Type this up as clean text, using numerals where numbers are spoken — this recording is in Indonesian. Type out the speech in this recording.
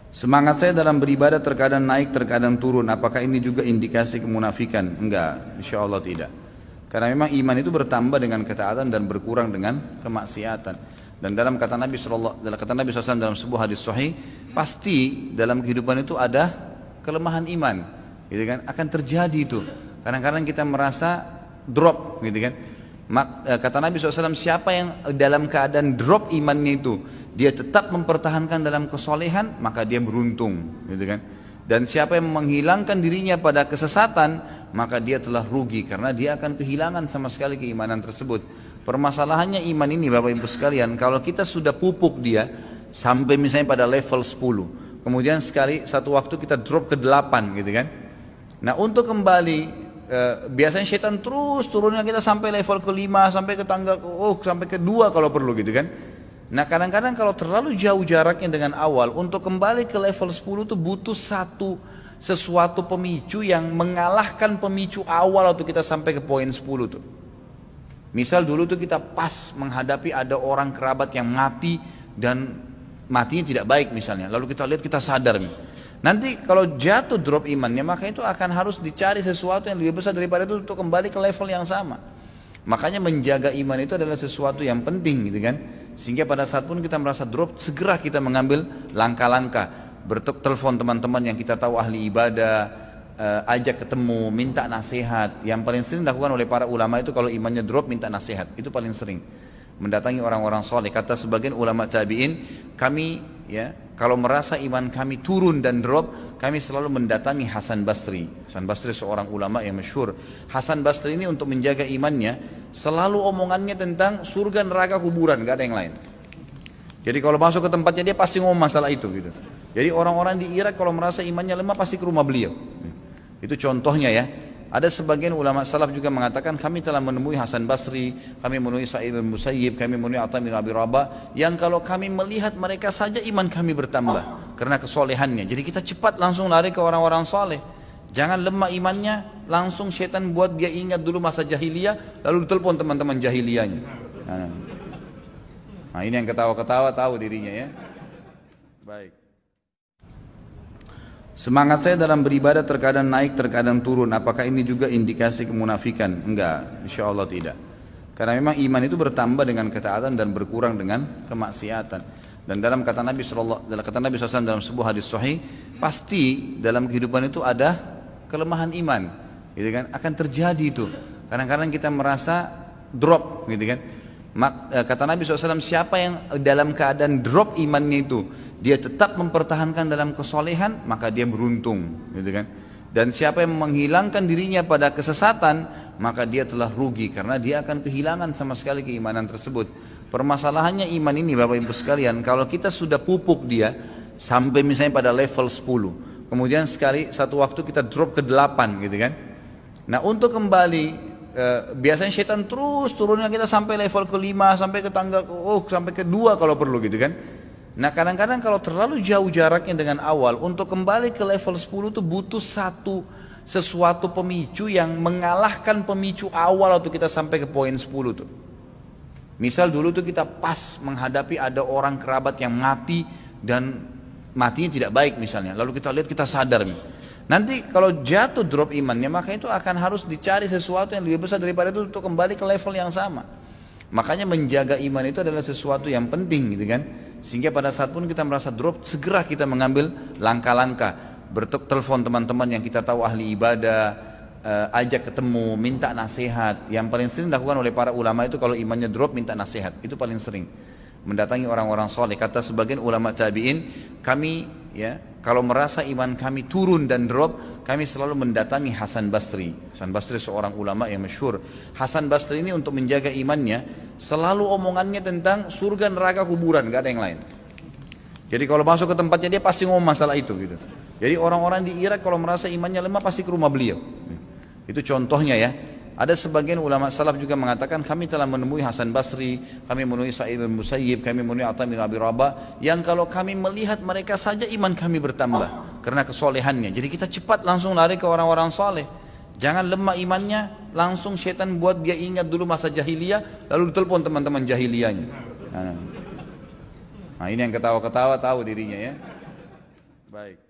Semangat saya dalam beribadah terkadang naik, terkadang turun. Apakah ini juga indikasi kemunafikan? Enggak, insya Allah tidak. Karena memang iman itu bertambah dengan ketaatan dan berkurang dengan kemaksiatan. Dan dalam kata Nabi SAW dalam sebuah hadis sahih, pasti dalam kehidupan itu ada kelemahan iman, gitu kan? Akan terjadi itu. Kadang-kadang kita merasa drop, gitu kan? Kata Nabi SAW, siapa yang dalam keadaan drop imannya itu, dia tetap mempertahankan dalam kesolehan, maka dia beruntung, gitu kan? Dan siapa yang menghilangkan dirinya pada kesesatan, maka dia telah rugi, karena dia akan kehilangan sama sekali keimanan tersebut. Permasalahannya iman ini Bapak Ibu sekalian, kalau kita sudah pupuk dia sampai misalnya pada level 10, kemudian satu waktu kita drop ke 8, gitu kan? Nah, untuk kembali biasanya setan terus turunnya kita sampai level ke-5, sampai ke tangga sampai ke-2 kalau perlu, gitu kan. Nah, kadang-kadang kalau terlalu jauh jaraknya dengan awal, untuk kembali ke level 10 itu butuh sesuatu pemicu yang mengalahkan pemicu awal waktu kita sampai ke poin 10 tuh. Misal dulu tuh kita pas menghadapi ada orang kerabat yang mati dan matinya tidak baik misalnya, lalu kita lihat, kita sadar nih. Nanti kalau jatuh drop imannya, maka itu akan harus dicari sesuatu yang lebih besar daripada itu untuk kembali ke level yang sama. Makanya menjaga iman itu adalah sesuatu yang penting, gitu kan. Sehingga pada saat pun kita merasa drop, segera kita mengambil langkah-langkah. Bertelepon teman-teman yang kita tahu ahli ibadah, ajak ketemu, minta nasihat. Yang paling sering dilakukan oleh para ulama itu kalau imannya drop, minta nasihat. Itu paling sering. Mendatangi orang-orang soleh. Kata sebagian ulama tabi'in, kami kalau merasa iman kami turun dan drop, kami selalu mendatangi Hasan Basri. Hasan Basri seorang ulama yang masyhur. Hasan Basri ini untuk menjaga imannya, selalu omongannya tentang surga, neraka, kuburan, gak ada yang lain. Jadi kalau masuk ke tempatnya dia pasti ngomong masalah itu, gitu. Jadi orang-orang di Irak kalau merasa imannya lemah pasti ke rumah beliau. Itu contohnya ya. Ada sebagian ulama salaf juga mengatakan, kami telah menemui Hasan Basri, kami menemui Sa'id bin Musayyib, kami menemui Atha bin Abi Rabah, yang kalau kami melihat mereka saja iman kami bertambah karena kesolehannya. Jadi kita cepat langsung lari ke orang-orang soleh. Jangan lemah imannya, langsung setan buat dia ingat dulu masa jahiliyah, lalu ditelepon teman-teman jahiliyahnya. Nah, ini yang ketawa-ketawa tahu dirinya ya. Baik. Semangat saya dalam beribadah terkadang naik, terkadang turun. Apakah ini juga indikasi kemunafikan? Enggak, insya Allah tidak. Karena memang iman itu bertambah dengan ketaatan dan berkurang dengan kemaksiatan. Dan dalam kata Nabi SAW dalam sebuah hadis sahih, pasti dalam kehidupan itu ada kelemahan iman, gitu kan? Akan terjadi itu. Kadang-kadang kita merasa drop, gitu kan? Kata Nabi SAW, siapa yang dalam keadaan drop imannya itu, dia tetap mempertahankan dalam kesolehan, maka dia beruntung, gitu kan. Dan siapa yang menghilangkan dirinya pada kesesatan, maka dia telah rugi, karena dia akan kehilangan sama sekali keimanan tersebut. Permasalahannya iman ini Bapak Ibu sekalian, kalau kita sudah pupuk dia sampai misalnya pada level 10, kemudian satu waktu kita drop ke 8, gitu kan. Nah, untuk kembali biasanya setan terus turunnya kita sampai level ke-5, sampai ke tangga sampai ke-2 kalau perlu, gitu kan. Nah, kadang-kadang kalau terlalu jauh jaraknya dengan awal, untuk kembali ke level 10 itu butuh sesuatu pemicu yang mengalahkan pemicu awal waktu kita sampai ke poin 10 tuh. Misal dulu tuh kita pas menghadapi ada orang kerabat yang mati dan matinya tidak baik misalnya, lalu kita lihat, kita sadar nih. Nanti kalau jatuh drop imannya, maka itu akan harus dicari sesuatu yang lebih besar daripada itu untuk kembali ke level yang sama. Makanya menjaga iman itu adalah sesuatu yang penting, gitu kan. Sehingga pada saat pun kita merasa drop, segera kita mengambil langkah-langkah. Bertelepon teman-teman yang kita tahu ahli ibadah, ajak ketemu, minta nasihat. Yang paling sering dilakukan oleh para ulama itu kalau imannya drop, minta nasihat. Itu paling sering. Mendatangi orang-orang soleh. Kata sebagian ulama tabi'in, kami kalau merasa iman kami turun dan drop, kami selalu mendatangi Hasan Basri. Hasan Basri seorang ulama yang masyhur. Hasan Basri ini untuk menjaga imannya, selalu omongannya tentang surga, neraka, kuburan, gak ada yang lain. Jadi kalau masuk ke tempatnya dia pasti ngomong masalah itu, gitu. Jadi orang-orang di Irak kalau merasa imannya lemah pasti ke rumah beliau. Itu contohnya ya. Ada sebagian ulama salaf juga mengatakan, kami telah menemui Hasan Basri, kami menemui Sa'id bin Musayyib, kami menemui Atha bin Abi Rabah, yang kalau kami melihat mereka saja iman kami bertambah karena kesolehannya. Jadi kita cepat langsung lari ke orang-orang soleh. Jangan lemah imannya, langsung setan buat dia ingat dulu masa jahiliyah, lalu ditelepon teman-teman jahiliyahnya. Nah, ini yang ketawa-ketawa tahu dirinya ya. Baik.